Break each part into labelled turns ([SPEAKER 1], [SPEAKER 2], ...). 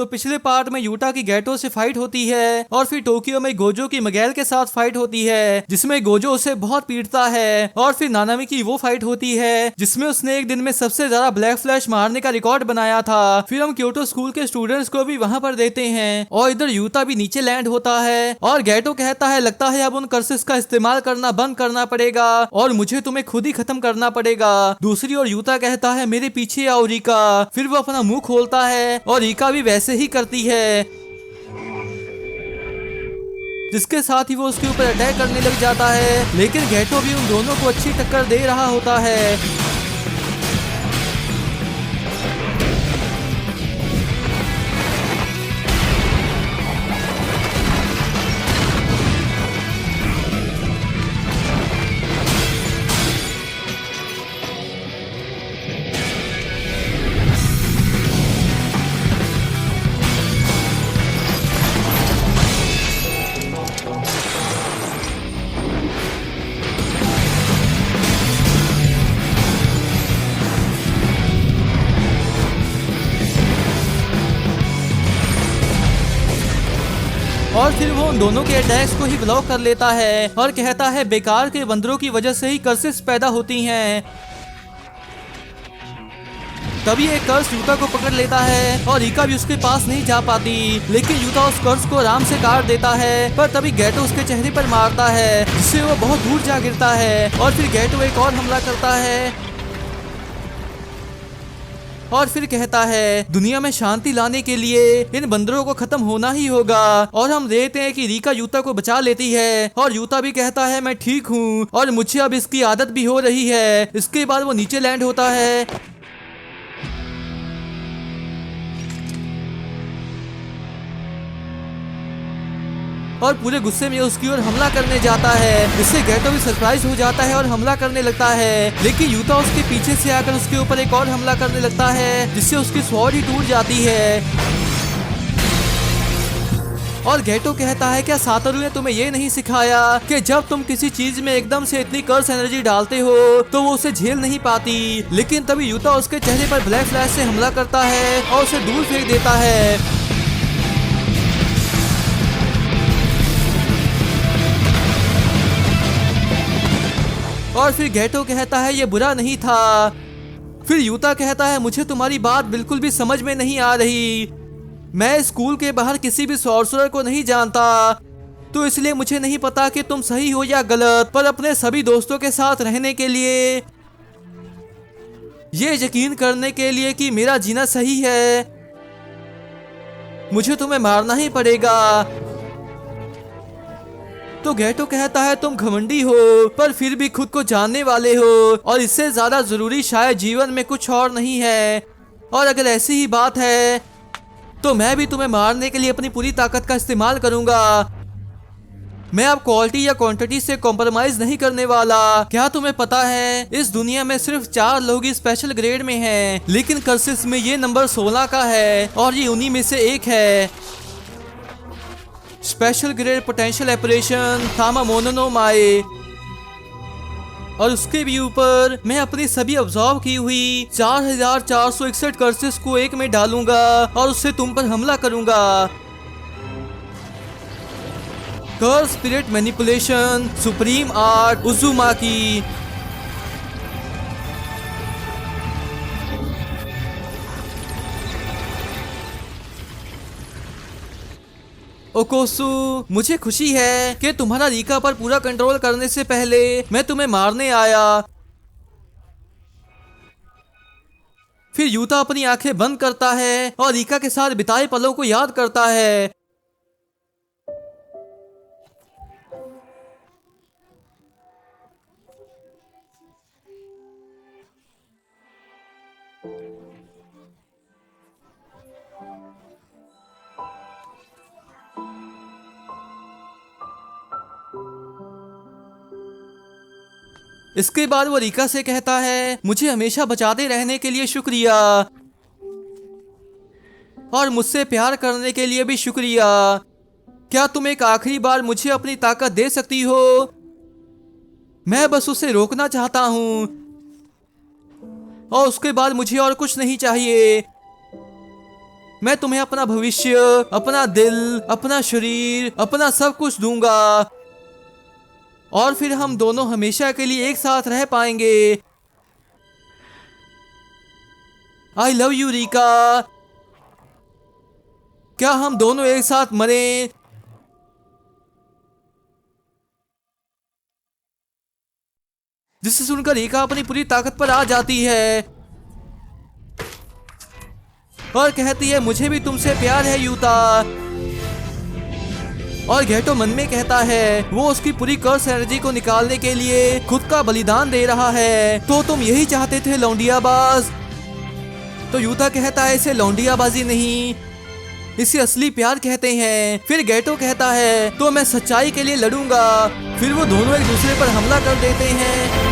[SPEAKER 1] तो पिछले पार्ट में यूटा की गैटो से फाइट होती है और फिर टोक्यो में गोजो की मिगेल के साथ फाइट होती है जिसमें गोजो उसे बहुत पीटता है और फिर नानामी की वो फाइट होती है जिसमें उसने एक दिन में सबसे ज्यादा ब्लैक फ्लैश मारने का रिकॉर्ड बनाया था। फिर हम क्योटो स्कूल के स्टूडेंट्स को भी वहां पर देते हैं और इधर यूटा भी नीचे लैंड होता है और गैटो कहता है लगता है अब उन कर्सेस का इस्तेमाल करना बंद करना पड़ेगा और मुझे तुम्हें खुद ही खत्म करना पड़ेगा। दूसरी ओर यूटा कहता है मेरे पीछे आओ रीका। फिर वो अपना मुंह खोलता है और रीका भी वैसे ही करती है जिसके साथ ही वो उसके ऊपर अटैक करने लग जाता है, लेकिन गैटो भी उन दोनों को अच्छी टक्कर दे रहा होता है। और फिर वो उन दोनों के अटैक्स को ही ब्लॉक कर लेता है और कहता है बेकार के बंदरों की वजह से ही कर्सेस पैदा होती हैं। तभी एक कर्स यूटा को पकड़ लेता है और रीका भी उसके पास नहीं जा पाती, लेकिन यूटा उस कर्स को आराम से काट देता है। पर तभी गैटो उसके चेहरे पर मारता है जिससे वो बहुत दूर जा गिरता है और फिर गैटो एक और हमला करता है और फिर कहता है दुनिया में शांति लाने के लिए इन बंदरों को खत्म होना ही होगा। और हम देखते हैं कि रीका यूटा को बचा लेती है और यूटा भी कहता है मैं ठीक हूँ और मुझे अब इसकी आदत भी हो रही है। इसके बाद वो नीचे लैंड होता है और पूरे गुस्से में उसकी ओर हमला करने जाता है, जिससे गैटो भी सरप्राइज हो जाता है और हमला करने लगता है। लेकिन यूटा उसके पीछे से आकर उसके ऊपर एक और हमला करने लगता है जिससे उसकी स्वॉर्ड ही टूट जाती है। और गैटो कहता है क्या सातोरू ने तुम्हें ये नहीं सिखाया कि जब तुम किसी चीज में एकदम से इतनी कर्स एनर्जी डालते हो तो वो उसे झेल नहीं पाती। लेकिन तभी यूटा उसके चेहरे पर ब्लैक फ्लैश से हमला करता है और उसे दूर फेंक देता है। और फिर गैटो कहता है ये बुरा नहीं था। फिर यूटा कहता है मुझे तुम्हारी बात बिल्कुल भी समझ में नहीं आ रही। मैं स्कूल के बाहर किसी भी सॉर्सरर को नहीं जानता, तो इसलिए मुझे नहीं पता कि तुम सही हो या गलत। पर अपने सभी दोस्तों के साथ रहने के लिए, ये यकीन करने के लिए कि मेरा जीना सही है, मुझे तुम्हें मारना ही पड़ेगा। तो गैटो कहता है तुम घमंडी हो पर फिर भी खुद को जानने वाले हो और इससे ज्यादा जरूरी शायद जीवन में कुछ और नहीं है। और अगर ऐसी ही बात है तो मैं भी तुम्हें मारने के लिए अपनी पूरी ताकत का इस्तेमाल करूंगा। मैं अब क्वालिटी या क्वांटिटी से कॉम्प्रोमाइज नहीं करने वाला। क्या तुम्हें पता है इस दुनिया में सिर्फ 4 लोग ही स्पेशल ग्रेड में हैं, लेकिन कर्सिस में ये नंबर 16 का है और ये उन्हीं में से एक है। स्पेशल ग्रेड पोटेंशियल ऑपरेशन थामा मोनोनो माए। और उसके भी ऊपर मैं अपनी सभी ऑब्जर्व की हुई 4461 कर्सेस को एक में डालूंगा और उससे तुम पर हमला करूंगा। Curse spirit manipulation supreme art Uzumaki. ओकोसु, मुझे खुशी है कि तुम्हारा रीका पर पूरा कंट्रोल करने से पहले मैं तुम्हें मारने आया। फिर यूटा अपनी आंखें बंद करता है और रीका के साथ बिताए पलों को याद करता है। इसके बाद वो रीका से कहता है मुझे हमेशा बचाते रहने के लिए शुक्रिया और मुझसे प्यार करने के लिए भी शुक्रिया। क्या तुम एक आखिरी बार मुझे अपनी ताकत दे सकती हो? मैं बस उसे रोकना चाहता हूँ और उसके बाद मुझे और कुछ नहीं चाहिए। मैं तुम्हें अपना भविष्य, अपना दिल, अपना शरीर, अपना सब कुछ दूंगा और फिर हम दोनों हमेशा के लिए एक साथ रह पाएंगे। I love you Rica. क्या हम दोनों एक साथ मरे? जिसे सुनकर रीका अपनी पूरी ताकत पर आ जाती है और कहती है मुझे भी तुमसे प्यार है यूता। और गेटो मन में कहता है वो उसकी पूरी कर्स एनर्जी को निकालने के लिए खुद का बलिदान दे रहा है। तो तुम यही चाहते थे लौंडियाबाज? तो यूता कहता है इसे लौंडियाबाजी नहीं, इसे असली प्यार कहते हैं। फिर गेटो कहता है तो मैं सच्चाई के लिए लड़ूंगा। फिर वो दोनों एक दूसरे पर हमला कर देते हैं।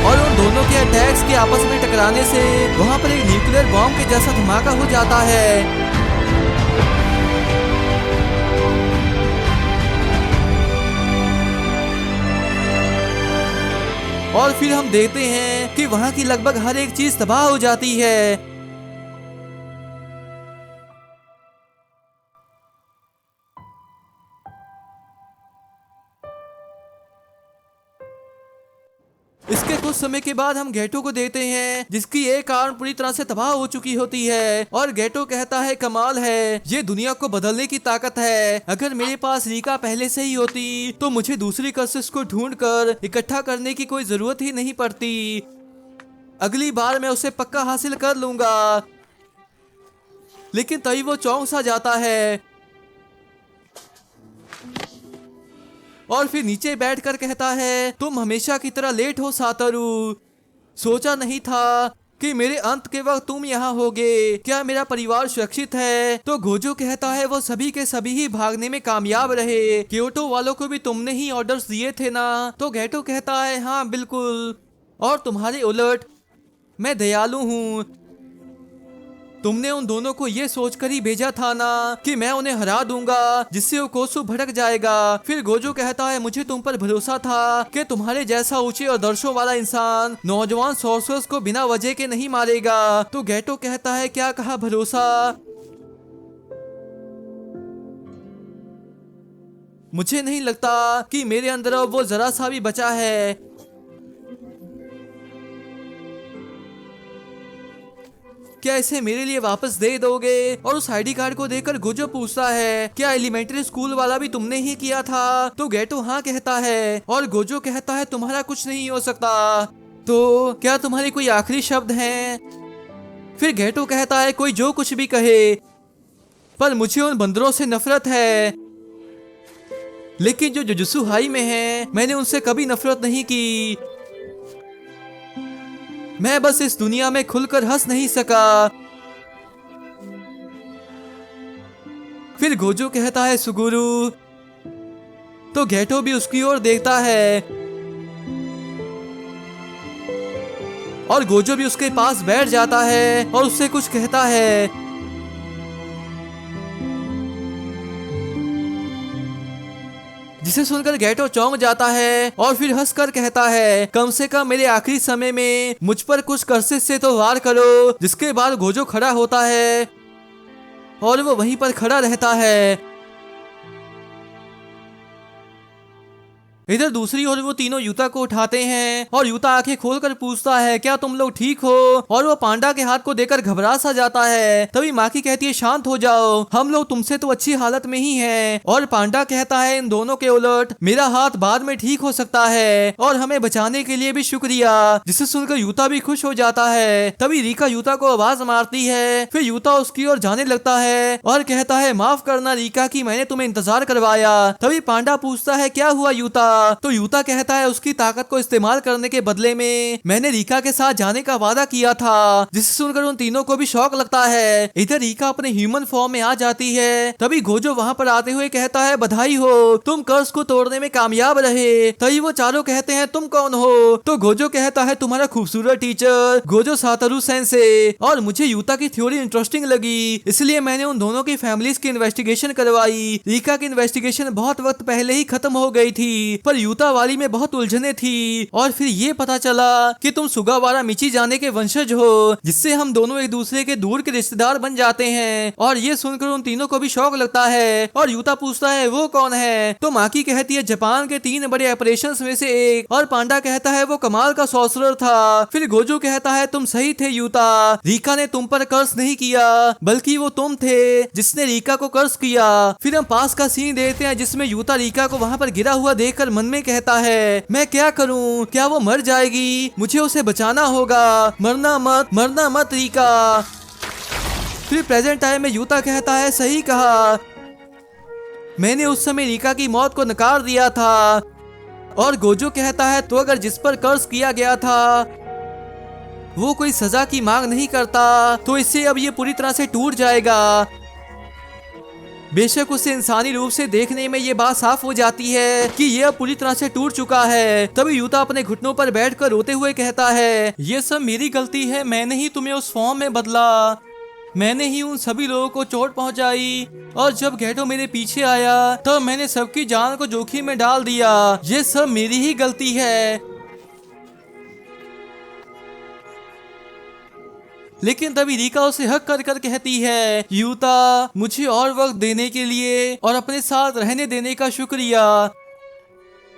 [SPEAKER 1] और उन दोनों के अटैक्स के आपस में टकराने से वहां पर एक न्यूक्लियर बॉम्ब के जैसा धमाका हो जाता है। और फिर हम देखते हैं कि वहां की लगभग हर एक चीज तबाह हो जाती है। इसके कुछ समय के बाद हम गेटो को देखते हैं जिसकी एक आर्म पूरी तरह से तबाह हो चुकी होती है। और गेटो कहता है कमाल है, ये दुनिया को बदलने की ताकत है। अगर मेरे पास रीका पहले से ही होती तो मुझे दूसरी कर्सेस को ढूंढकर इकट्ठा करने की कोई जरूरत ही नहीं पड़ती। अगली बार मैं उसे पक्का हासिल कर लूंगा। लेकिन तभी वो चौंक सा जाता है और फिर नीचे बैठकर कहता है तुम हमेशा की तरह लेट हो सातोरू। सोचा नहीं था कि मेरे अंत के वक्त तुम यहाँ होगे। क्या मेरा परिवार सुरक्षित है? तो गोजो कहता है वो सभी के सभी ही भागने में कामयाब रहे। क्योटो वालों को भी तुमने ही ऑर्डर्स दिए थे ना? तो गेटो कहता है हाँ बिल्कुल, और तुम्हारे उलट मैं दयालु हूँ। तुमने उन दोनों को ये सोचकर ही भेजा था ना कि मैं उन्हें हरा दूंगा जिससे वो कोसु भटक जाएगा। फिर गोजो कहता है मुझे तुम पर भरोसा था कि तुम्हारे जैसा ऊंचे आदर्शों वाला इंसान नौजवान सोर्सर्स को बिना वजह के नहीं मारेगा। तो गेटो कहता है क्या कहा भरोसा? मुझे नहीं लगता कि मेरे अंदर अब वो जरा सा भी बचा है। क्या इसे मेरे लिए वापस दे दोगे? और उस आईडी कार्ड को देखकर गोजो पूछता है क्या एलिमेंट्री स्कूल वाला भी तुमने ही किया था? तो गेटो हाँ कहता है और गोजो कहता है तुम्हारा कुछ नहीं हो सकता। तो क्या तुम्हारे कोई आखिरी शब्द हैं? फिर गेटो कहता है कोई जो कुछ भी कहे, पर मुझे उन बंदरों से नफरत है। लेकिन जो जुजुत्सु हाई में है मैंने उनसे कभी नफरत नहीं की। मैं बस इस दुनिया में खुलकर हंस नहीं सका। फिर गोजो कहता है सुगुरु। तो गेटो भी उसकी ओर देखता है और गोजो भी उसके पास बैठ जाता है और उससे कुछ कहता है। जिसे सुनकर गेटो चौंक जाता है और फिर हंसकर कहता है कम से कम मेरे आखिरी समय में मुझ पर कुछ कर्सेस से तो वार करो। जिसके बाद गोजो खड़ा होता है और वो वहीं पर खड़ा रहता है। इधर दूसरी ओर वो तीनों यूता को उठाते हैं और यूता आंखें खोलकर पूछता है क्या तुम लोग ठीक हो? और वो पांडा के हाथ को देखकर घबरा सा जाता है। तभी माकी कहती है शांत हो जाओ, हम लोग तुमसे तो अच्छी हालत में ही हैं। और पांडा कहता है इन दोनों के उलट मेरा हाथ बाद में ठीक हो सकता है और हमें बचाने के लिए भी शुक्रिया। जिसे सुनकर यूता भी खुश हो जाता है। तभी रीका यूता को आवाज मारती है। फिर यूता उसकी ओर जाने लगता है और कहता है माफ करना रीका कि मैंने तुम्हें इंतजार करवाया। तभी पांडा पूछता है क्या हुआ यूता? तो यूता कहता है उसकी ताकत को इस्तेमाल करने के बदले में मैंने रीका के साथ जाने का वादा किया था, जिसे सुनकर उन तीनों को भी शौक लगता है। इधर रीका अपने ह्यूमन फॉर्म में आ जाती है। तभी गोजो वहाँ पर आते हुए कहता है बधाई हो, तुम कर्ज को तोड़ने में कामयाब रहे। तभी वो चारों कहते हैं तुम कौन हो? तो गोजो कहता है तुम्हारा खूबसूरत टीचर गोजो सातोरू सेंसे, और मुझे यूता की थ्योरी इंटरेस्टिंग लगी, इसलिए मैंने उन दोनों की फैमिलीज की इन्वेस्टिगेशन करवाई। रीका की इन्वेस्टिगेशन बहुत वक्त पहले ही खत्म हो गई थी, पर यूता वाली में बहुत उलझने थी, और फिर ये पता चला कि तुम सुगावारा मिची जाने के वंशज हो, जिससे हम दोनों एक दूसरे के दूर के रिश्तेदार बन जाते हैं। और ये सुनकर उन तीनों को भी शौक लगता है, और यूता पूछता है वो कौन है? तो माकी कहती है जापान के 3 बड़े ऑपरेशंस में से एक, और पांडा कहता है वो कमाल का सॉर्सरर था। फिर गोजो कहता है तुम सही थे यूता, रीका ने तुम पर कर्ज नहीं किया, बल्कि वो तुम थे जिसने रीका को कर्ज किया। फिर हम पास का सीन देखते हैं जिसमें यूता रीका को वहाँ पर गिरा हुआ देखकर मन में कहता है मैं क्या करूँ, क्या वो मर जाएगी? मुझे उसे बचाना होगा, मरना मत रीका। फिर प्रेजेंट टाइम में यूता कहता है सही कहा, मैंने उस समय रीका की मौत को नकार दिया था। और गोजो कहता है तो अगर जिस पर कर्ज किया गया था वो कोई सजा की मांग नहीं करता तो इससे अब ये पूरी तरह से टूट जाएगा। बेशक उसे इंसानी रूप से देखने में ये बात साफ हो जाती है कि ये अब पूरी तरह से टूट चुका है। तभी यूता अपने घुटनों पर बैठकर रोते हुए कहता है ये सब मेरी गलती है, मैंने ही तुम्हें उस फॉर्म में बदला, मैंने ही उन सभी लोगों को चोट पहुंचाई, और जब गेटो मेरे पीछे आया तब मैंने सबकी जान को जोखिम में डाल दिया, ये सब मेरी ही गलती है। लेकिन तभी रीका उसे हक कर कर कहती है यूता मुझे और वक्त देने के लिए और अपने साथ रहने देने का शुक्रिया।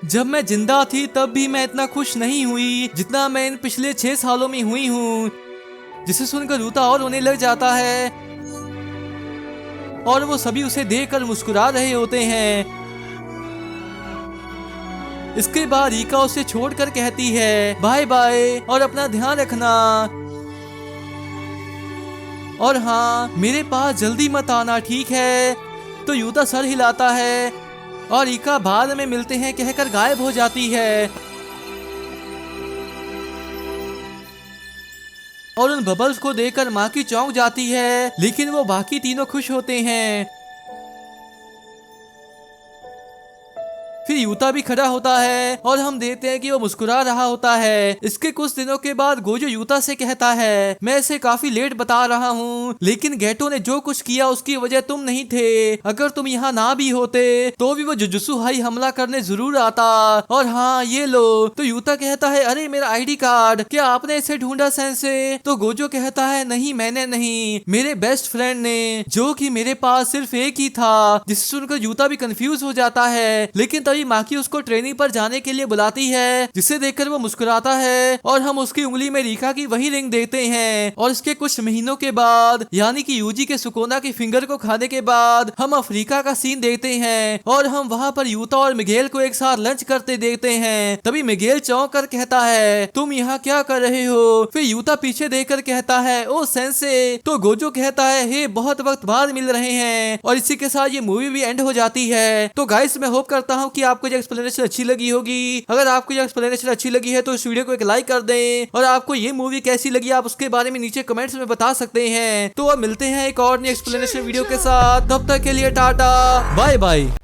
[SPEAKER 1] जब मैं जिंदा थी तब भी मैं इतना खुश नहीं हुई जितना मैं इन पिछले 6 सालों में हुई हूँ। जिसे सुनकर यूता और रोने लग जाता है, और वो सभी उसे देखकर मुस्कुरा रहे होते हैं। इसके बाद रीका उसे छोड़कर कहती है बाय बाय और अपना ध्यान रखना, और हाँ मेरे पास जल्दी मत आना, ठीक है? तो यूता सर हिलाता है और रीका बाद में मिलते हैं कहकर गायब हो जाती है। और उन बबल्स को देखकर माकी चौंक जाती है, लेकिन वो बाकी तीनों खुश होते हैं। फिर यूता भी खड़ा होता है और हम देखते हैं कि वो मुस्कुरा रहा होता है। इसके कुछ दिनों के बाद गोजो यूता से कहता है मैं इसे काफी लेट बता रहा हूँ, लेकिन गेटो ने जो कुछ किया उसकी वजह तुम नहीं थे। अगर तुम यहाँ ना भी होते तो भी वो जुजुत्सु हाई हमला करने जरूर आता। और हाँ ये लो। तो यूता कहता है अरे मेरा ID कार्ड, क्या आपने इसे ढूंढा सेंसे? तो गोजो कहता है नहीं मैंने नहीं, मेरे बेस्ट फ्रेंड ने, जो कि मेरे पास सिर्फ एक ही था। जिसे सुनकर यूता भी कंफ्यूज हो जाता है, लेकिन तभी माकी उसको ट्रेनिंग पर जाने के लिए बुलाती है, जिसे देखकर वो मुस्कुराता है और हम उसकी उंगली में रीका की वही रिंग देखते हैं। और इसके कुछ महीनों के बाद यानी कि यूजी के सुकोना की फिंगर को खाने के बाद हम अफ्रीका का सीन देखते हैं, और हम वहाँ पर यूता और मिगेल को एक साथ लंच करते देखते हैं। तभी मिगेल चौंक कर कहता है तुम यहाँ क्या कर रहे हो? फिर यूता पीछे देखकर कहता है ओ सेंसे। तो गोजो कहता है हे बहुत वक्त बाद मिल रहे हैं। और इसी के साथ ये मूवी भी एंड हो जाती है। तो गाइस मैं होप करता हूँ कि आपको ये एक्सप्लेनेशन अच्छी लगी होगी। अगर आपको ये एक्सप्लेनेशन अच्छी लगी है तो इस वीडियो को एक लाइक कर दें, और आपको ये मूवी कैसी लगी आप उसके बारे में नीचे कमेंट्स में बता सकते हैं। तो अब मिलते हैं एक और नई एक्सप्लेनेशन वीडियो के साथ, तब तक के लिए टाटा बाय बाय।